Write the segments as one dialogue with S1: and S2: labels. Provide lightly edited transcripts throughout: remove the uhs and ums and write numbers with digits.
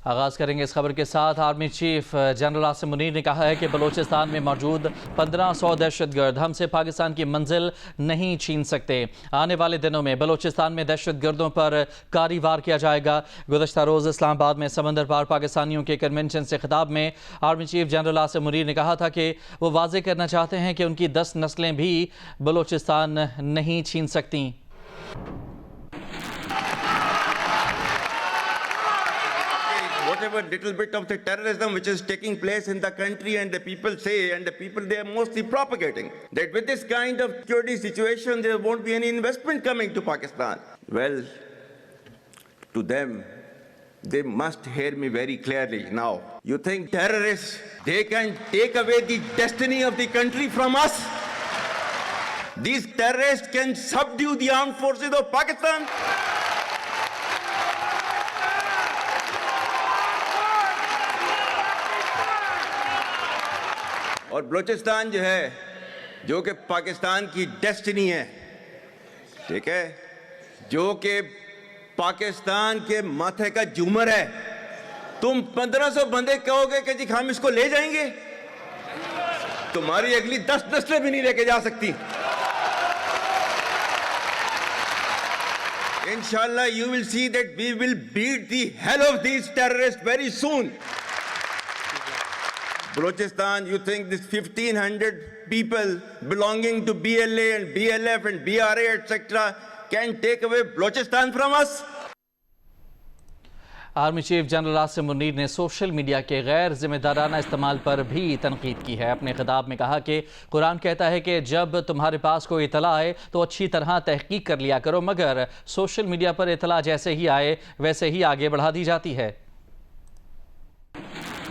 S1: آغاز کریں گے اس خبر کے ساتھ۔ Army chief general Asim Munir نے کہا ہے کہ بلوچستان میں موجود 1500 دہشت گرد ہم سے پاکستان کی منزل نہیں چھین سکتے۔ آنے والے دنوں میں بلوچستان میں دہشت گردوں پر کاری وار کیا جائے گا۔ گزشتہ روز اسلام آباد میں سمندر پار پاکستانیوں کے کنونشن سے خطاب میں army chief general Asim Munir نے کہا تھا کہ وہ واضح کرنا چاہتے ہیں کہ ان کی 10 نسلیں بھی بلوچستان نہیں چھین سکتی۔
S2: Whatever little bit of the terrorism which is taking place in the country, and the people say, and the people they are mostly propagating, that with this kind of security situation there won't be any investment coming to Pakistan. Well, to them, they must hear me very clearly now. You think terrorists, they can take away the destiny of the country from us? These terrorists can subdue the armed forces of Pakistan? اور بلوچستان جو ہے، جو کہ پاکستان کی destiny ہے، ٹھیک ہے، جو کہ پاکستان کے ماتھے کا جومر ہے، تم 1500 بندے کہو گے کہ جی ہم اس کو لے جائیں گے، تمہاری اگلی 10 نسلیں بھی نہیں لے کے جا سکتی۔ Inshallah, you will see that we will beat the hell of these terrorists very soon. Balochistan, you think this 1500 people belonging to BLA and BLF and BRA etc. can take away Balochistan from us?
S1: Army chief general Asim Munir نے social media کے غیر ذمہ دارانہ استعمال پر بھی تنقید کی ہے۔ اپنے خطاب میں کہا کہ قرآن کہتا ہے کہ جب تمہارے پاس کوئی اطلاع آئے تو اچھی طرح تحقیق کر لیا کرو، مگر سوشل میڈیا پر اطلاع جیسے ہی آئے ویسے ہی آگے بڑھا دی جاتی ہے۔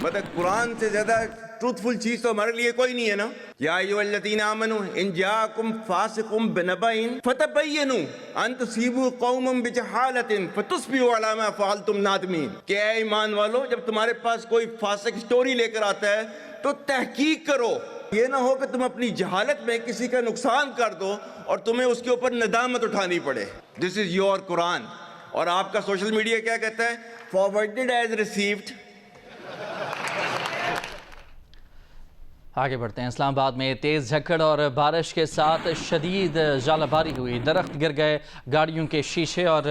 S2: مطلب قرآن سے زیادہ ٹروتفل چیز تو ہمارے لیے کوئی نہیں ہے نا۔ یا ایھا الذین آمنوا ان جاءکم فاسق بنبأ فتبینوا ان تصیبوا قوما بجہالۃ فتصبحوا علی ما فعلتم نادمین، کہ اے ایمان والو، جب تمہارے پاس کوئی فاسق سٹوری لے کر آتا ہے تو تحقیق کرو، یہ نہ ہو کہ تم اپنی جہالت میں کسی کا نقصان کر دو اور تمہیں اس کے اوپر ندامت اٹھانی پڑے۔ دس از یور قرآن۔ اور آپ کا سوشل میڈیا کیا کہتا ہے؟ فارورڈڈ ایز ریسیوڈ۔
S1: آگے بڑھتے ہیں۔ اسلام آباد میں تیز جھکڑ اور بارش کے ساتھ شدید ژالہ باری ہوئی، درخت گر گئے، گاڑیوں کے شیشے اور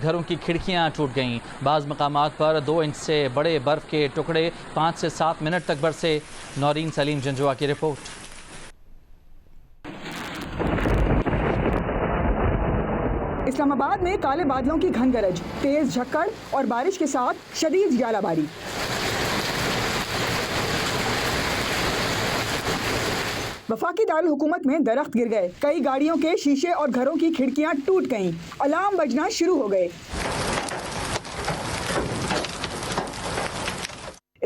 S1: گھروں کی کھڑکیاں ٹوٹ گئیں۔ بعض مقامات پر 2 انچ سے بڑے برف کے ٹکڑے 5 سے 7 منٹ تک برسے۔ نورین سلیم جنجوا کی رپورٹ۔
S3: اسلام آباد میں کالے بادلوں کی گھن گرج، تیز جھکڑ اور بارش کے ساتھ شدید ژالہ باری۔ وفاقی دارالحکومت میں درخت گر گئے، کئی گاڑیوں کے شیشے اور گھروں کی کھڑکیاں ٹوٹ گئیں، الارم بجنا شروع ہو گئے۔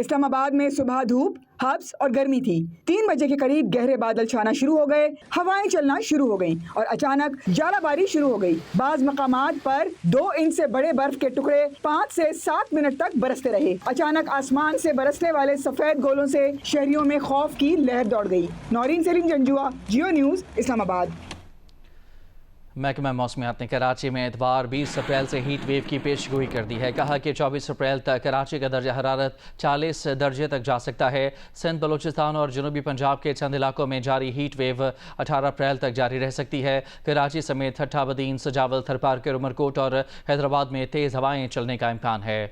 S3: اسلام آباد میں صبح دھوپ، ہبس اور گرمی تھی۔ 3 بجے کے قریب گہرے بادل چھانا شروع ہو گئے، ہوائیں چلنا شروع ہو گئیں اور اچانک ژالہ باری شروع ہو گئی۔ بعض مقامات پر 2 انچ سے بڑے برف کے ٹکڑے 5 سے 7 منٹ تک برستے رہے۔ اچانک آسمان سے برسنے والے سفید گولوں سے شہریوں میں خوف کی لہر دوڑ گئی۔ نورین سلیم جنجوا، جیو نیوز، اسلام آباد۔
S1: محکمہ موسمیات نے کراچی میں اتوار 20 اپریل سے ہیٹ ویو کی پیش گوئی کر دی ہے۔ کہا کہ 24 اپریل تک کراچی کا درجہ حرارت 40 درجے تک جا سکتا ہے۔ سندھ، بلوچستان اور جنوبی پنجاب کے چند علاقوں میں جاری ہیٹ ویو 18 اپریل تک جاری رہ سکتی ہے۔ کراچی سمیت ٹھٹھہ بدین، سجاول، تھرپارکر، عمرکوٹ اور حیدرآباد میں تیز ہوائیں چلنے کا امکان ہے۔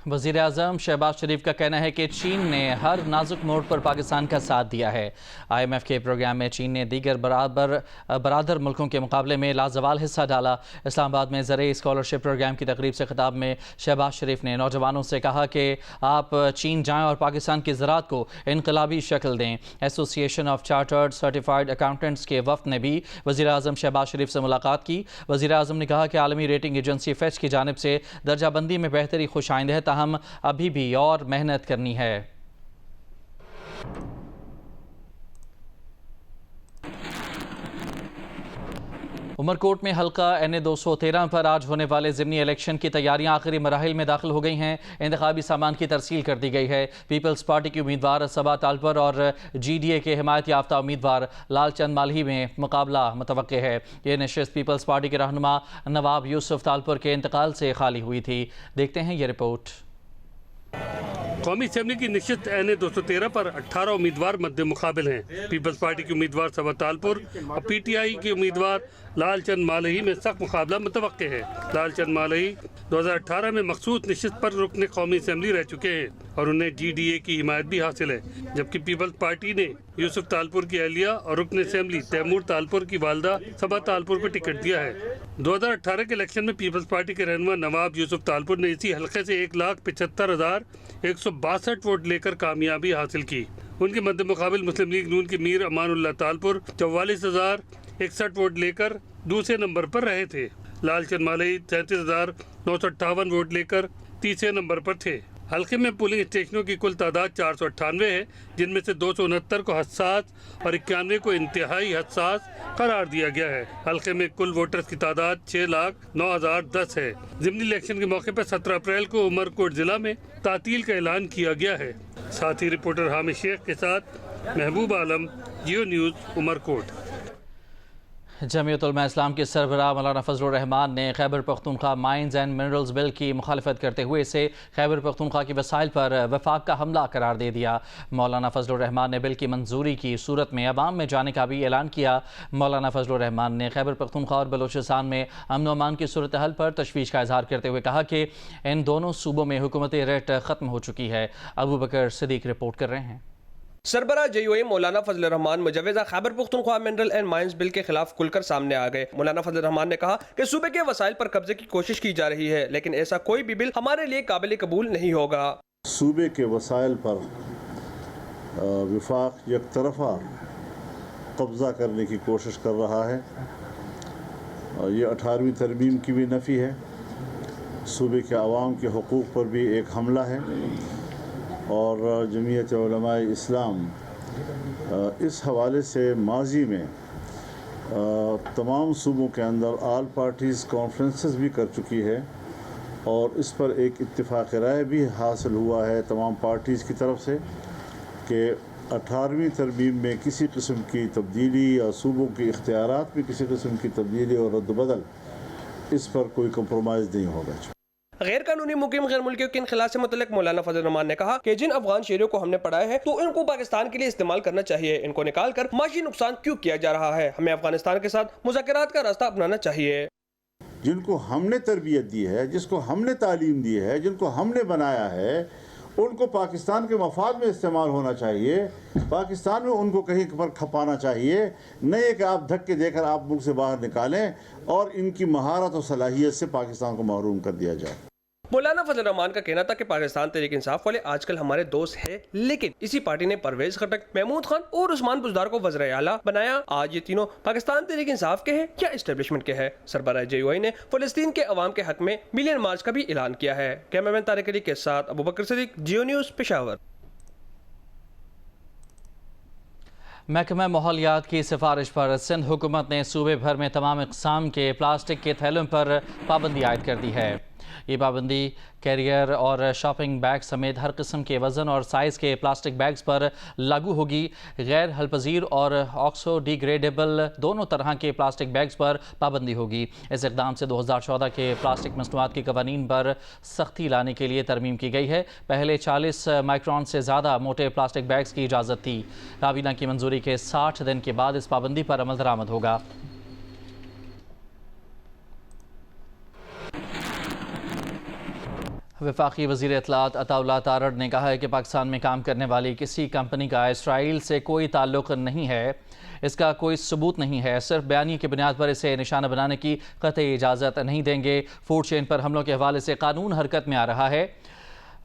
S1: وزیر اعظم شہباز شریف کا کہنا ہے کہ چین نے ہر نازک موڑ پر پاکستان کا ساتھ دیا ہے۔ IMF کے پروگرام میں چین نے دیگر برادر ملکوں کے مقابلے میں لازوال حصہ ڈالا۔ اسلام آباد میں زرعی اسکالرشپ پروگرام کی تقریب سے خطاب میں شہباز شریف نے نوجوانوں سے کہا کہ آپ چین جائیں اور پاکستان کی زراعت کو انقلابی شکل دیں۔ ایسوسی ایشن آف چارٹرڈ سرٹیفائیڈ اکاؤنٹنٹس کے وفد نے بھی وزیر اعظم شہباز شریف سے ملاقات کی۔ وزیر اعظم نے کہا کہ عالمی ریٹنگ ایجنسی فیچ کی جانب سے درجہ بندی میں بہتری خوش آئند ہے، ہم ابھی بھی اور محنت کرنی ہے۔ عمرکوٹ میں حلقہ NA-213 پر آج ہونے والے ضمنی الیکشن کی تیاریاں آخری مراحل میں داخل ہو گئی ہیں۔ انتخابی سامان کی ترسیل کر دی گئی ہے۔ پیپلز پارٹی کی امیدوار صبا تالپور اور GDA کے حمایت یافتہ امیدوار لال چند مالہی میں مقابلہ متوقع ہے۔ یہ نشست پیپلز پارٹی کے رہنما نواب یوسف تالپور کے انتقال سے خالی ہوئی تھی۔ دیکھتے ہیں یہ رپورٹ۔
S4: قومی اسمبلی کی نشست NA-213 پر 18 امیدوار مد مقابل ہیں۔ پیپلز پارٹی کی امیدوار صبا تالپور اور PTI کی امیدوار لال چند مالہی میں سخت مقابلہ متوقع ہے۔ لال چند مالہی 2018 میں مخصوص نشست پر رکن قومی اسمبلی رہ چکے ہیں اور انہیں GDA کی حمایت بھی حاصل ہے، جبکہ پیپلز پارٹی نے یوسف تالپور کی اہلیہ اور رکن اسمبلی تیمور تالپور کی والدہ صبا تالپور کو ٹکٹ دیا ہے۔ 2018 کے الیکشن میں پیپلز پارٹی کے رہنما نواب یوسف تالپور نے اسی حلقے سے 1,75,162 ووٹ لے کر کامیابی حاصل کی۔ ان کے مد مقابل مسلم لیگ نون کے میر امان اللہ تالپور 44,061 ووٹ لے کر دوسرے نمبر پر رہے تھے۔ لال چند مالہی 37,958 ووٹ لے کر تیسرے نمبر پر تھے۔ حلقے میں پولنگ اسٹیشنوں کی کل تعداد 498 ہے، جن میں سے 269 کو حساس اور 91 کو انتہائی حساس قرار دیا گیا ہے۔ حلقے میں کل ووٹرز کی تعداد 6,09,010 ہے۔ ضمنی الیکشن کے موقع پر 17 اپریل کو عمرکوٹ ضلع میں تعطیل کا اعلان کیا گیا ہے۔ ساتھی رپورٹر حامد شیخ کے ساتھ محبوب عالم، جیو نیوز، عمرکوٹ۔
S1: جمعیت علماء اسلام کے سربراہ مولانا فضل الرحمان نے Khyber Pakhtunkhwa mines and minerals bill کی مخالفت کرتے ہوئے اسے خیبر پختونخوا کی وسائل پر وفاق کا حملہ قرار دے دیا۔ مولانا فضل الرحمان نے بل کی منظوری کی صورت میں عوام میں جانے کا بھی اعلان کیا۔ مولانا فضل الرحمان نے خیبر پختونخوا اور بلوچستان میں امن و امان کی صورتحال پر تشویش کا اظہار کرتے ہوئے کہا کہ ان دونوں صوبوں میں حکومتی ریٹ ختم ہو چکی ہے۔ ابو بکر صدیق رپورٹ کر رہے ہیں۔
S5: سربراہ JUI مولانا فضل الرحمان مجوزہ Khyber Pakhtunkhwa mineral and mines بل کے خلاف کھل کر سامنے آ گئے۔ مولانا فضل الرحمان نے کہا کہ صوبے کے وسائل پر قبضے کی کوشش کی جا رہی ہے، لیکن ایسا کوئی بھی بل ہمارے لیے قابل قبول نہیں ہوگا۔
S6: صوبے کے وسائل پر وفاق یک طرفہ قبضہ کرنے کی کوشش کر رہا ہے۔ یہ 18ویں ترمیم کی بھی نفی ہے، صوبے کے عوام کے حقوق پر بھی ایک حملہ ہے، اور جمعیت علماء اسلام اس حوالے سے ماضی میں تمام صوبوں کے اندر آل پارٹیز کانفرنسز بھی کر چکی ہے، اور اس پر ایک اتفاق رائے بھی حاصل ہوا ہے تمام پارٹیز کی طرف سے کہ 18ویں ترمیم میں کسی قسم کی تبدیلی یا صوبوں کے اختیارات میں کسی قسم کی تبدیلی اور رد و بدل، اس پر کوئی کمپرومائز نہیں ہوگا۔
S5: غیر قانونی مقیم غیر ملکیوں کے انخلاء سے متعلق مولانا فضل الرحمان نے کہا کہ جن افغان شہریوں کو ہم نے پڑھایا ہے تو ان کو پاکستان کے لیے استعمال کرنا چاہیے، ان کو نکال کر معاشی نقصان کیوں کیا جا رہا ہے؟ ہمیں افغانستان کے ساتھ مذاکرات کا راستہ اپنانا چاہیے۔
S6: جن کو ہم نے تربیت دی ہے، جس کو ہم نے تعلیم دی ہے، جن کو ہم نے بنایا ہے، ان کو پاکستان کے مفاد میں استعمال ہونا چاہیے، پاکستان میں ان کو کہیں پر کھپانا چاہیے، نہیں کہ آپ دھکے دے کر آپ ملک سے باہر نکالیں اور ان کی مہارت اور صلاحیت سے پاکستان کو محروم کر دیا جائے۔
S5: مولانا فضل الرحمان کا کہنا تھا کہ پاکستان تحریک انصاف والے آج کل ہمارے دوست ہیں، لیکن اسی پارٹی نے پرویز خٹک، محمود خان اور عثمان بزدار کو وزیر اعلیٰ بنایا۔ آج یہ تینوں پاکستان تحریک انصاف کے ہیں یا اسٹیبلشمنٹ کے ہیں؟ سربراہ JUI نے فلسطین کے عوام کے حق میں ملین مارچ کا بھی اعلان کیا ہے۔ کیمرامین طارق علی کے ساتھ ابو بکر صدیق، جیو نیوز، پشاور۔
S1: محکمہ ماحولیات کی سفارش پر سندھ حکومت نے صوبے بھر میں تمام اقسام کے پلاسٹک کے تھیلوں پر پابندی عائد کر دی ہے۔ یہ پابندی کیریئر اور شاپنگ بیگ سمیت ہر قسم کے وزن اور سائز کے پلاسٹک بیگز پر لاگو ہوگی۔ غیر حل پذیر اور آکسو ڈی گریڈیبل دونوں طرح کے پلاسٹک بیگز پر پابندی ہوگی۔ اس اقدام سے 2014 کے پلاسٹک مصنوعات کے قوانین پر سختی لانے کے لیے ترمیم کی گئی ہے۔ پہلے 40 مائکرون سے زیادہ موٹے پلاسٹک بیگز کی اجازت تھی۔ کابینہ کی منظوری کے 60 دن کے بعد اس پابندی پر عمل درآمد ہوگا۔ وفاقی وزیر اطلاعات عطا اللہ تارڑ نے کہا ہے کہ پاکستان میں کام کرنے والی کسی کمپنی کا اسرائیل سے کوئی تعلق نہیں ہے، اس کا کوئی ثبوت نہیں ہے، صرف بیانیے کی بنیاد پر اسے نشانہ بنانے کی قطعی اجازت نہیں دیں گے۔ فوڈ چین پر حملوں کے حوالے سے قانون حرکت میں آ رہا ہے۔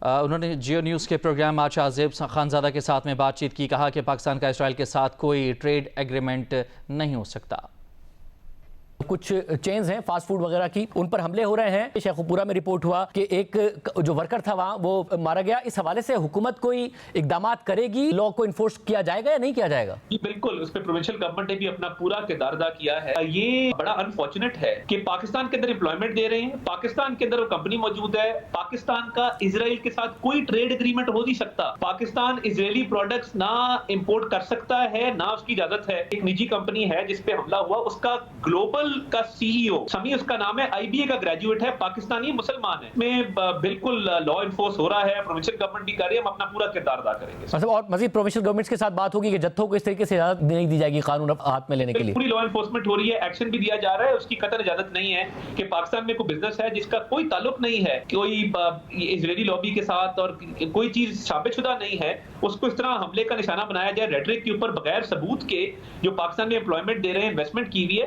S1: انہوں نے جیو نیوز کے پروگرام آچا زیب خانزادہ کے ساتھ میں بات چیت کی، کہا کہ پاکستان کا اسرائیل کے ساتھ کوئی ٹریڈ ایگریمنٹ نہیں ہو سکتا۔
S7: کچھ چینز ہیں فاسٹ فوڈ وغیرہ کی، ان پر حملے ہو رہے ہیں. شیخ پورہ میں رپورٹ ہوا کہ ایک جو ورکر تھا وہاں وہ مارا گیا. اس حوالے سے حکومت کوئی اقدامات کرے گی؟ لا کو انفورس کیا جائے گا یا نہیں کیا جائے گا؟
S8: جی بالکل، اس پہ پروونشل گورنمنٹ نے بھی اپنا پورا کردار ادا کیا ہے. یہ بڑا انفارچونیٹ ہے کہ پاکستان کے اندر امپلائمنٹ دے رہے ہیں، پاکستان کے اندر وہ کمپنی موجود ہے. پاکستان کا اسرائیل کے ساتھ کوئی ٹریڈ اگریمنٹ ہو نہیں سکتا. پاکستان اسرائیلی پروڈکٹس نہ امپورٹ کر سکتا ہے نہ اس کی اجازت ہے. ایک نجی کمپنی ہے جس پہ حملہ ہوا، اس کا گلوبل کا سی ای او سمی اس کا نام ہے، IBA کا گریجویٹ ہے، پاکستانی مسلمان ہے. میں بالکل لا انفورس ہو رہا ہے، پروونشل گورنمنٹ بھی کر رہی ہے، ہم اپنا پورا کردار ادا کریں گے.
S7: اور مزید پروونشل گورنمنٹس کے ساتھ بات ہوگی کہ جتھوں کو اس طریقے سے اجازت نہیں دی جائے گی قانون ہاتھ میں لینے کے لیے.
S8: پوری لا انفورسمنٹ ہو رہی ہے، ایکشن بھی دیا جا رہا ہے. اس کی قطعاً اجازت نہیں ہے کہ پاکستان میں کوئی بزنس ہے جس کا کوئی تعلق نہیں ہے کوئی اسرائیلی لابی کے ساتھ اور کوئی چیز ثابت شدہ نہیں ہے، اس کو اس طرح حملے کا نشانہ بنایا جائے ریٹرک کے اوپر بغیر ثبوت کے. جو پاکستان میں امپلائمنٹ دے رہے ہیں، انویسٹمنٹ کی ہوئی ہے.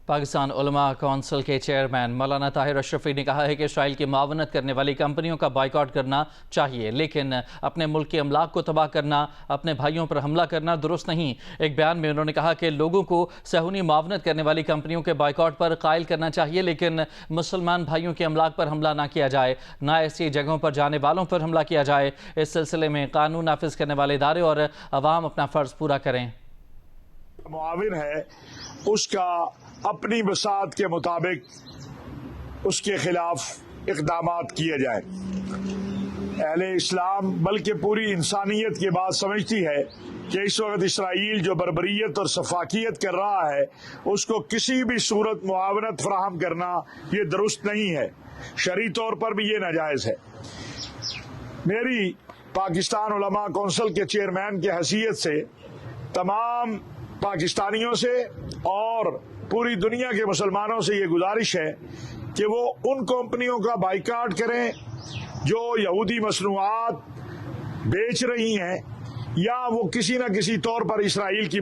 S1: پاکستان علماء کونسل کے چیئرمین مولانا طاہر اشرفی نے کہا ہے کہ اسرائیل کی معاونت کرنے والی کمپنیوں کا بائیکاٹ کرنا چاہیے، لیکن اپنے ملک کے املاک کو تباہ کرنا، اپنے بھائیوں پر حملہ کرنا درست نہیں. ایک بیان میں انہوں نے کہا کہ لوگوں کو صہیونی معاونت کرنے والی کمپنیوں کے بائیکاٹ پر قائل کرنا چاہیے، لیکن مسلمان بھائیوں کے املاک پر حملہ نہ کیا جائے، نہ ایسی جگہوں پر جانے والوں پر حملہ کیا جائے. اس سلسلے میں قانون نافذ کرنے والے ادارے اور عوام اپنا فرض پورا کریں.
S9: معاون ہے اس کا اپنی بساط کے مطابق اس کے خلاف اقدامات کیے جائیں. اہل اسلام بلکہ پوری انسانیت کی بات سمجھتی ہے کہ اس وقت اسرائیل جو بربریت اور سفاکیت کر رہا ہے اس کو کسی بھی صورت معاونت فراہم کرنا یہ درست نہیں ہے، شرعی طور پر بھی یہ ناجائز ہے. میری پاکستان علماء کونسل کے چیئرمین کی حیثیت سے تمام پاکستانیوں سے اور پوری دنیا کے مسلمانوں سے یہ گزارش ہے کہ وہ ان کمپنیوں کا بائیکاٹ کریں جو یہودی مصنوعات بیچ رہی ہیں یا وہ کسی نہ کسی طور پر اسرائیل کی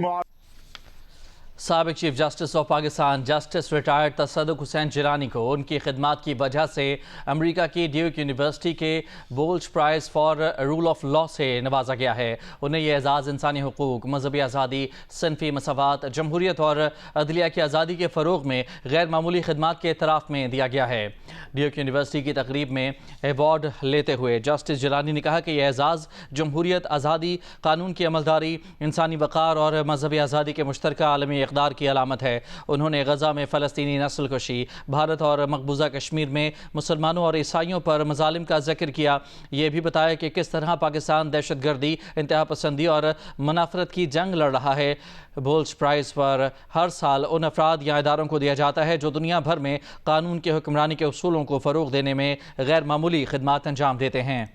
S1: سابق chief justice of Pakistan justice retired Tassaduq Hussain Jilani کو ان کی خدمات کی وجہ سے امریکہ کی ڈیوک یونیورسٹی کے Bolch prize for rule of law سے نوازا گیا ہے. انہیں یہ اعزاز انسانی حقوق، مذہبی آزادی، صنفی مساوات، جمہوریت اور عدلیہ کی آزادی کے فروغ میں غیر معمولی خدمات کے اعتراف میں دیا گیا ہے. ڈیوک یونیورسٹی کی تقریب میں ایوارڈ لیتے ہوئے جسٹس جیلانی نے کہا کہ یہ اعزاز جمہوریت، آزادی، قانون کی عملداری، انسانی وقار اور مذہبی آزادی کے مشترکہ عالمی اقدار کی علامت ہے. انہوں نے غزہ میں فلسطینی نسل کشی، بھارت اور مقبوضہ کشمیر میں مسلمانوں اور عیسائیوں پر مظالم کا ذکر کیا. یہ بھی بتایا کہ کس طرح پاکستان دہشت گردی، انتہا پسندی اور منافرت کی جنگ لڑ رہا ہے. بولج پرائز پر ہر سال ان افراد یا اداروں کو دیا جاتا ہے جو دنیا بھر میں قانون کے حکمرانی کے اصولوں کو فروغ دینے میں غیر معمولی خدمات انجام دیتے ہیں.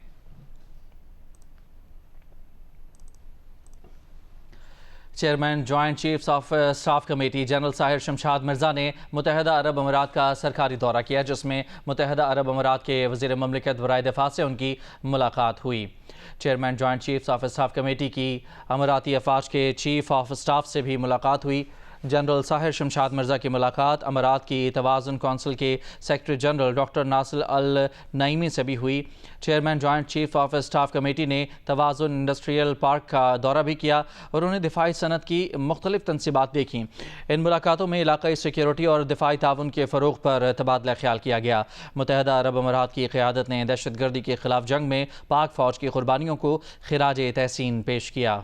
S1: Chairman joint chiefs of staff committee general Sahir Shamshad Mirza نے متحدہ عرب امارات کا سرکاری دورہ کیا، جس میں متحدہ عرب امارات کے وزیر مملکت برائے دفاع سے ان کی ملاقات ہوئی. Chairman joint chiefs of staff committee کی اماراتی افواج کے چیف آف اسٹاف سے بھی ملاقات ہوئی. جنرل ساحر شمشاد مرزا کی ملاقات امارات کی توازن کونسل کے سیکرٹری جنرل ڈاکٹر ناصر النعیمی سے بھی ہوئی. Chairman joint chief of staff committee نے توازن انڈسٹریل پارک کا دورہ بھی کیا اور انہیں دفاعی صنعت کی مختلف تنصیبات دیکھیں. ان ملاقاتوں میں علاقائی سیکیورٹی اور دفاعی تعاون کے فروغ پر تبادلہ خیال کیا گیا. متحدہ عرب امارات کی قیادت نے دہشت گردی کے خلاف جنگ میں پاک فوج کی قربانیوں کو خراج تحسین پیش کیا.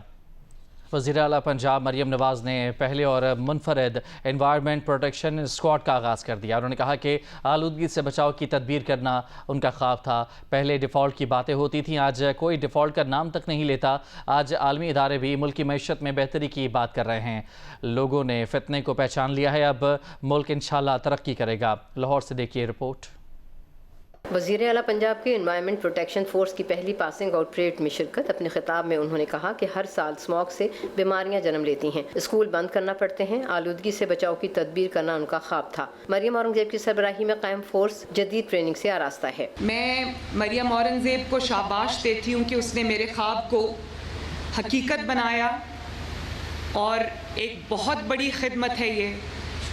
S1: وزیر اعلیٰ پنجاب مریم نواز نے پہلے اور منفرد انوائرمنٹ پروٹیکشن اسکواڈ کا آغاز کر دیا. انہوں نے کہا کہ آلودگی سے بچاؤ کی تدبیر کرنا ان کا خواب تھا. پہلے ڈیفالٹ کی باتیں ہوتی تھیں، آج کوئی ڈیفالٹ کا نام تک نہیں لیتا. آج عالمی ادارے بھی ملکی معیشت میں بہتری کی بات کر رہے ہیں. لوگوں نے فتنے کو پہچان لیا ہے، اب ملک انشاءاللہ ترقی کرے گا. لاہور سے دیکھیے رپورٹ.
S10: وزیر اعلیٰ پنجاب کے انوائرمنٹ پروٹیکشن فورس کی پہلی پاسنگ آؤٹ پریڈ میں شرکت. اپنے خطاب میں انہوں نے کہا کہ ہر سال اسموگ سے بیماریاں جنم لیتی ہیں، اسکول بند کرنا پڑتے ہیں، آلودگی سے بچاؤ کی تدبیر کرنا ان کا خواب تھا. مریم اورنگزیب کی سربراہی میں قائم فورس جدید ٹریننگ سے آراستہ ہے.
S11: میں مریم اورنگزیب کو شاباش دیتی ہوں کہ اس نے میرے خواب کو حقیقت بنایا، اور ایک بہت بڑی خدمت ہے یہ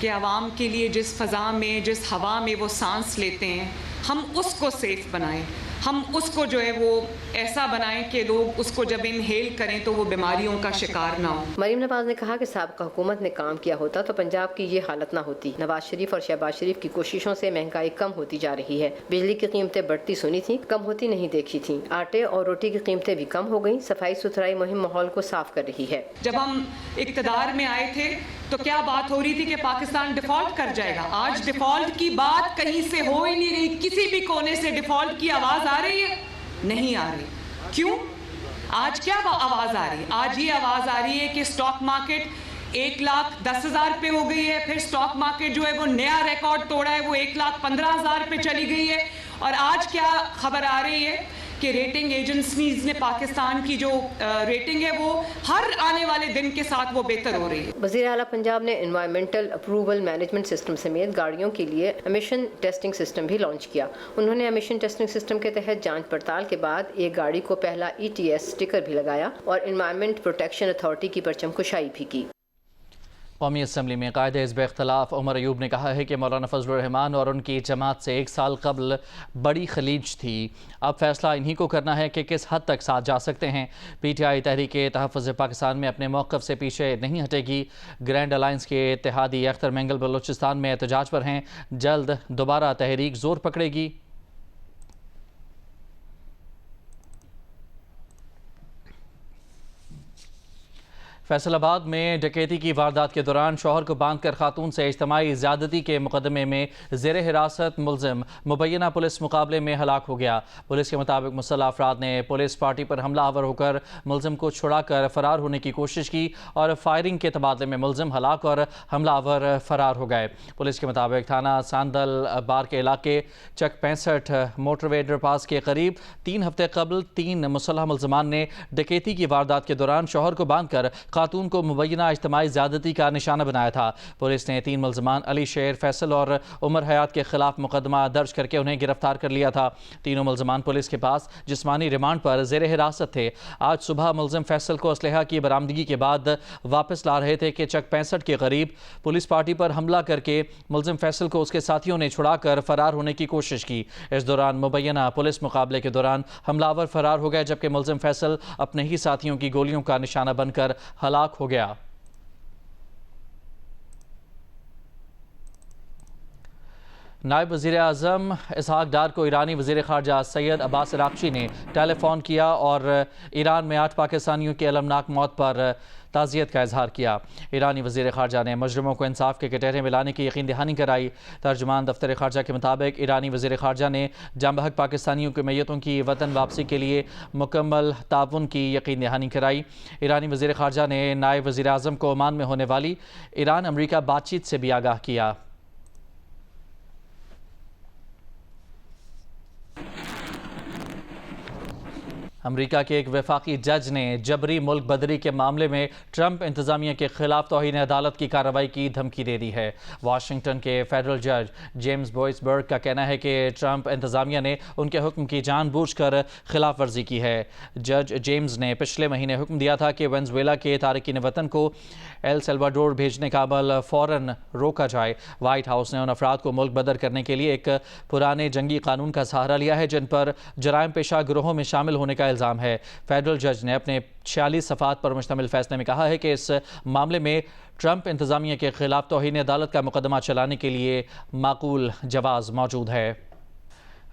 S11: کہ عوام کے لیے جس فضا میں، جس ہوا میں وہ سانس لیتے ہیں، ہم اس کو سیف بنائیں. ہم اس کو جو ہے وہ ایسا بنائیں کہ لوگ اس کو جب انہیل کریں تو وہ بیماریوں کا شکار نہ ہوں۔
S10: مریم نواز نے کہا کہ سابقہ حکومت نے کام کیا ہوتا تو پنجاب کی یہ حالت نہ ہوتی۔ نواز شریف اور شہباز شریف کی کوششوں سے مہنگائی کم ہوتی جا رہی ہے۔ بجلی کی قیمتیں بڑھتی سنی تھیں، کم ہوتی نہیں دیکھی تھیں۔ آٹے اور روٹی کی قیمتیں بھی کم ہو گئیں۔ صفائی ستھرائی مہم ماحول کو صاف کر رہی ہے۔
S11: جب ہم اقتدار میں آئے تھے تو کیا بات ہو رہی تھی کہ پاکستان ڈیفالٹ کر جائے گا؟ آج ڈیفالٹ کی بات کہیں سے ہو ہی نہیں رہی۔ کسی بھی کونے سے ڈیفالٹ کی آواز آ رہی ہے؟ نہیں آ رہی۔ کیوں؟ آج کیا آواز آ رہی ہے؟ آج یہ آواز آ رہی ہے کہ سٹاک مارکیٹ 1,10,000 پہ ہو گئی ہے، پھر سٹاک مارکیٹ جو ہے وہ نیا ریکارڈ توڑا ہے، وہ 1,15,000 پہ چلی گئی ہے، اور آج کیا خبر آ رہی ہے کہ ریٹنگ ایجنسیز نے پاکستان کی جو ریٹنگ ہے وہ ہر آنے والے دن کے ساتھ وہ بہتر ہو رہی ہے۔
S10: وزیر اعلیٰ پنجاب نے انوائرمنٹل اپروول مینجمنٹ سسٹم سمیت گاڑیوں کے لیے ایمیشن ٹیسٹنگ سسٹم بھی لانچ کیا۔ انہوں نے ایمیشن ٹیسٹنگ سسٹم کے تحت جانچ پڑتال کے بعد ایک گاڑی کو پہلا ETS سٹیکر بھی لگایا اور انوائرمنٹ پروٹیکشن اتھارٹی کی پرچم کشائی بھی کی۔
S1: قومی اسمبلی میں قائد حزب اختلاف عمر ایوب نے کہا ہے کہ مولانا فضل الرحمان اور ان کی جماعت سے 1 سال قبل بڑی خلیج تھی، اب فیصلہ انہی کو کرنا ہے کہ کس حد تک ساتھ جا سکتے ہیں۔ PTI تحریک تحفظ پاکستان میں اپنے موقف سے پیچھے نہیں ہٹے گی۔ گرینڈ الائنس کے اتحادی اختر مینگل بلوچستان میں احتجاج پر ہیں، جلد دوبارہ تحریک زور پکڑے گی۔ فیصل آباد میں ڈکیتی کی واردات کے دوران شوہر کو باندھ کر خاتون سے اجتماعی زیادتی کے مقدمے میں زیر حراست ملزم مبینہ پولیس مقابلے میں ہلاک ہو گیا۔ پولیس کے مطابق مسلح افراد نے پولیس پارٹی پر حملہ آور ہو کر ملزم کو چھڑا کر فرار ہونے کی کوشش کی اور فائرنگ کے تبادلے میں ملزم ہلاک اور حملہ آور فرار ہو گئے۔ پولیس کے مطابق تھانہ ساندل بار کے علاقے چک 65 موٹر وے انڈر پاس کے قریب 3 ہفتے قبل 3 مسلح ملزمان نے ڈکیتی کی واردات کے دوران شوہر کو باندھ کر خاتون کو مبینہ اجتماعی زیادتی کا نشانہ بنایا تھا۔ پولیس نے 3 ملزمان علی شیر، فیصل اور عمر حیات کے خلاف مقدمہ درج کر کے انہیں گرفتار کر لیا تھا۔ تینوں ملزمان پولیس کے پاس جسمانی ریمانڈ پر زیر حراست تھے۔ آج صبح ملزم فیصل کو اسلحہ کی برآمدگی کے بعد واپس لا رہے تھے کہ چک 65 کے قریب پولیس پارٹی پر حملہ کر کے ملزم فیصل کو اس کے ساتھیوں نے چھڑا کر فرار ہونے کی کوشش کی۔ اس دوران مبینہ پولیس مقابلے کے دوران حملہ آور فرار ہو گئے، جبکہ ملزم فیصل اپنے ہی ساتھیوں کی گولیوں کا نشانہ بن کر ہلاک ہو گیا۔ نائب وزیر اعظم اسحاق ڈار کو ایرانی وزیر خارجہ سید عباس عراقچی نے ٹیلی فون کیا اور ایران میں 8 پاکستانیوں کی المناک موت پر تعزیت کا اظہار کیا۔ ایرانی وزیر خارجہ نے مجرموں کو انصاف کے کٹہرے میں لانے کی یقین دہانی کرائی۔ ترجمان دفتر خارجہ کے مطابق ایرانی وزیر خارجہ نے جاں بحق پاکستانیوں کے میتوں کی وطن واپسی کے لیے مکمل تعاون کی یقین دہانی کرائی۔ ایرانی وزیر خارجہ نے نائب وزیر اعظم کو عمان میں ہونے والی ایران امریکہ بات چیت سے بھی آگاہ کیا۔ امریکہ کے ایک وفاقی جج نے جبری ملک بدری کے معاملے میں ٹرمپ انتظامیہ کے خلاف توہین عدالت کی کارروائی کی دھمکی دے دی ہے۔ واشنگٹن کے فیڈرل جج جیمز بوئس برگ کا کہنا ہے کہ ٹرمپ انتظامیہ نے ان کے حکم کی جان بوجھ کر خلاف ورزی کی ہے۔ جج جیمز نے پچھلے مہینے حکم دیا تھا کہ وینزویلا کے تارکین وطن کو ایل سلواڈور بھیجنے کا عمل فوراً روکا جائے۔ وائٹ ہاؤس نے ان افراد کو ملک بدر کرنے کے لیے ایک پرانے جنگی قانون کا سہارا لیا ہے جن پر جرائم پیشہ گروہوں میں شامل ہونے کا الزام ہے۔ فیڈرل جج نے اپنے 46 صفحات پر مشتمل فیصلے میں کہا ہے کہ اس معاملے میں ٹرمپ انتظامیہ کے خلاف توہین عدالت کا مقدمہ چلانے کے لیے معقول جواز موجود ہے۔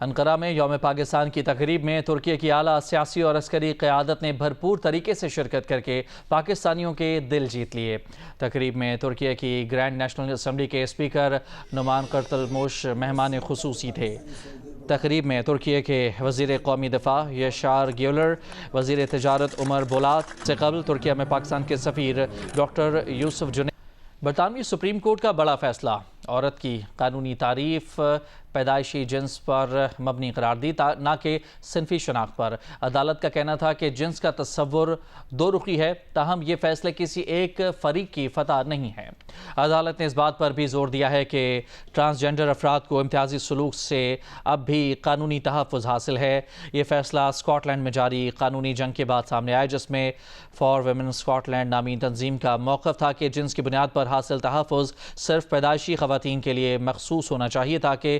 S1: انقرہ میں یوم پاکستان کی تقریب میں ترکی کی اعلیٰ سیاسی اور عسکری قیادت نے بھرپور طریقے سے شرکت کر کے پاکستانیوں کے دل جیت لیے۔ تقریب میں ترکی کی گرینڈ نیشنل اسمبلی کے اسپیکر نومان قرتلموش مہمان خصوصی تھے۔ تقریب میں ترکی کے وزیر قومی دفاع یشار گیولر، وزیر تجارت عمر بولات سے قبل ترکیہ میں پاکستان کے سفیر ڈاکٹر یوسف جنید۔ برطانوی سپریم کورٹ کا بڑا فیصلہ، عورت کی قانونی تعریف پیدائشی جنس پر مبنی قرار دی نہ کہ صنفی شناخت پر۔ عدالت کا کہنا تھا کہ جنس کا تصور دو رخی ہے، تاہم یہ فیصلے کسی ایک فریق کی فتح نہیں ہے۔ عدالت نے اس بات پر بھی زور دیا ہے کہ ٹرانسجنڈر افراد کو امتیازی سلوک سے اب بھی قانونی تحفظ حاصل ہے۔ یہ فیصلہ اسکاٹ لینڈ میں جاری قانونی جنگ کے بعد سامنے آیا، جس میں فار ویمن اسکاٹ لینڈ نامی تنظیم کا موقف تھا کہ جنس کی بنیاد پر حاصل تحفظ صرف پیدائشی خواتین کے لیے مخصوص ہونا چاہیے تاکہ